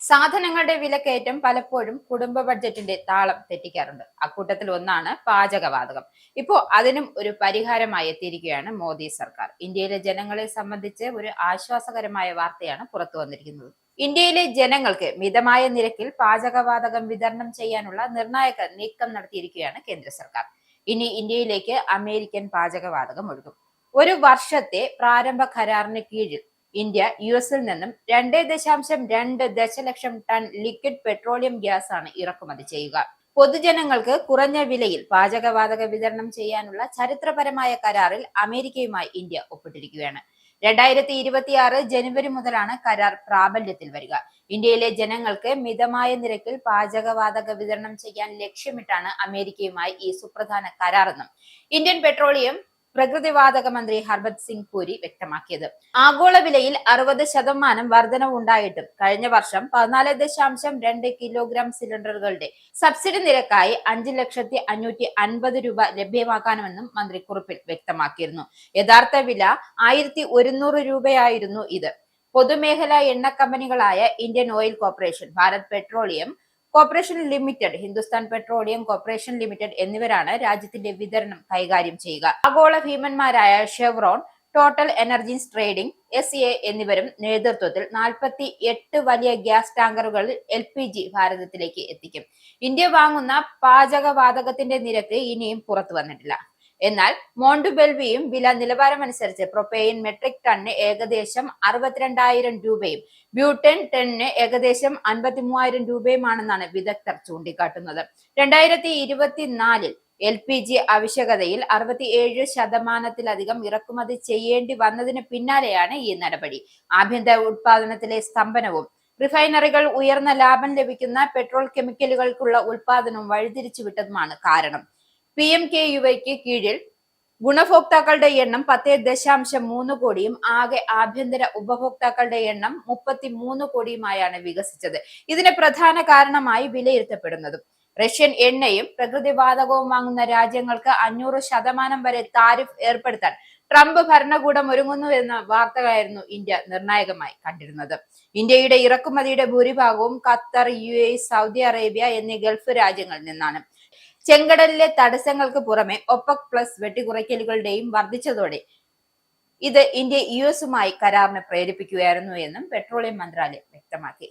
സാധനങ്ങളുടെ വിലക്കയറ്റം പലപ്പോഴും കുടുംബ ബഡ്ജറ്റിന്റെ താളം തെറ്റിക്കാറുണ്ട്. അക്കൂട്ടത്തിൽ ഒന്നാണ് പാചകവാതകം. ഇപ്പോ അതിനും ഒരു പരിഹാരമായി എത്തിയിരിക്കുകയാണ് മോദി സർക്കാർ. ഇന്ത്യയിലെ ജനങ്ങളെ സംബന്ധിച്ച് ഒരു ആശ്വാസകരമായ വാർത്തയാണ് പുറത്തു വന്നിരിക്കുന്നത്. ഇന്ത്യയിലെ ജനങ്ങൾക്ക് മിതമായ നിരക്കിൽ പാചകവാതകം വിതരണം ചെയ്യാനുള്ള നിർണായക നീക്കം നടത്തിയിരിക്കുകയാണ് കേന്ദ്ര സർക്കാർ. ഇനി ഇന്ത്യയിലേക്ക് അമേരിക്കൻ പാചകവാതകം ഒഴുകും. ഒരു വർഷത്തെ പ്രാരംഭ കരാറിന് കീഴിൽ ഇന്ത്യ യുഎസിൽ നിന്നും 2.2 ദശലക്ഷം ടൺ ലിക്വിഡ് പെട്രോളിയം ഗ്യാസ് ആണ് ഇറക്കുമതി ചെയ്യുക. പൊതുജനങ്ങൾക്ക് കുറഞ്ഞ വിലയിൽ പാചകവാതക വിതരണം ചെയ്യാനുള്ള ചരിത്രപരമായ കരാറിൽ അമേരിക്കയുമായി ഇന്ത്യ ഒപ്പിട്ടിരിക്കുകയാണ്. 2026 ജനുവരി മുതലാണ് കരാർ പ്രാബല്യത്തിൽ വരിക. ഇന്ത്യയിലെ ജനങ്ങൾക്ക് മിതമായ നിരക്കിൽ പാചകവാതക വിതരണം ചെയ്യാൻ ലക്ഷ്യമിട്ടാണ് അമേരിക്കയുമായി ഈ സുപ്രധാന കരാറെന്നും ഇന്ത്യൻ പെട്രോളിയം പ്രകൃതിവാതക മന്ത്രി ഹർബത് സിംഗ് പുരി വ്യക്തമാക്കിയത്. ആഗോള വിലയിൽ 60% വർധനവ് ഉണ്ടായിട്ടും കഴിഞ്ഞ വർഷം 14.2 കിലോഗ്രാം സിലിണ്ടറുകളുടെ സബ്സിഡി നിരക്കായി 5,550,000 രൂപ ലഭ്യമാക്കാനുമെന്നും മന്ത്രി കുറിപ്പിൽ വ്യക്തമാക്കിയിരുന്നു. യഥാർത്ഥ വില 1,100 രൂപയായിരുന്നു ഇത്. പൊതുമേഖലാ എണ്ണ കമ്പനികളായ Indian Oil Corporation, Bharat Petroleum Corporation Limited, Hindustan Petroleum Corporation Limited എന്നിവരാണ് രാജ്യത്തിന്റെ വിതരണം കൈകാര്യം ചെയ്യുക. ആഗോള ഭീമന്മാരായ Chevron, Total Energies trading, SEA എന്നിവരും നേതൃത്വത്തിൽ 48 വലിയ ഗ്യാസ് ടാങ്കറുകൾ LPG ഭാരതത്തിലേക്ക് എത്തിക്കും. ഇന്ത്യ വാങ്ങുന്ന പാചകവാതകത്തിന്റെ നിരക്ക് ഇനിയും പുറത്തു വന്നിട്ടില്ല. എന്നാൽ മോണ്ടുബെൽവിയും വില നിലവാരമനുസരിച്ച് പ്രൊപ്പെയിൻ മെട്രിക് ടണ്ണിന് ഏകദേശം 62,000 രൂപയും ബ്യൂട്ടൻ ടണ്ണിന് ഏകദേശം 53,000 രൂപയുമാണെന്നാണ് വിദഗ്ധർ ചൂണ്ടിക്കാട്ടുന്നത്. 2024 LPG ആവശ്യകതയിൽ 67% ഇറക്കുമതി ചെയ്യേണ്ടി വന്നതിന് പിന്നാലെയാണ് ഈ നടപടി. ആഭ്യന്തര ഉത്പാദനത്തിലെ സ്തംഭനവും റിഫൈനറികൾ ഉയർന്ന ലാഭം ലഭിക്കുന്ന പെട്രോൾ കെമിക്കലുകൾക്കുള്ള ഉത്പാദനവും വഴിതിരിച്ചുവിട്ടതുമാണ് കാരണം. PMKUയ്ക്ക് കീഴിൽ ഗുണഭോക്താക്കളുടെ എണ്ണം 10.3 കോടിയും ആകെ ആഭ്യന്തര ഉപഭോക്താക്കളുടെ എണ്ണം 33 കോടിയുമായാണ് വികസിച്ചത്. ഇതിന് പ്രധാന കാരണമായി വിലയിരുത്തപ്പെടുന്നതും റഷ്യൻ എണ്ണയും പ്രകൃതിവാതകവും വാങ്ങുന്ന രാജ്യങ്ങൾക്ക് 500% വരെ താരിഫ് ഏർപ്പെടുത്താൻ ട്രംപ് ഭരണകൂടം ഒരുങ്ങുന്നു എന്ന വാർത്തകളായിരുന്നു ഇന്ത്യ നിർണായകമായി കണ്ടിരുന്നത്. ഇന്ത്യയുടെ ഇറക്കുമതിയുടെ ഭൂരിഭാഗവും ഖത്തർ, UAE, സൗദി അറേബ്യ എന്നീ ഗൾഫ് രാജ്യങ്ങളിൽ നിന്നാണ്. ചെങ്കടലിലെ തടസ്സങ്ങൾക്ക് പുറമെ ഒപെക് പ്ലസ് വെട്ടിക്കുറയ്ക്കലുകളുടെയും വർദ്ധിച്ചതോടെ ഇത് ഇന്ത്യ US കരാറിന് പ്രേരിപ്പിക്കുകയായിരുന്നു എന്നും പെട്രോളിയം മന്ത്രാലയം വ്യക്തമാക്കി.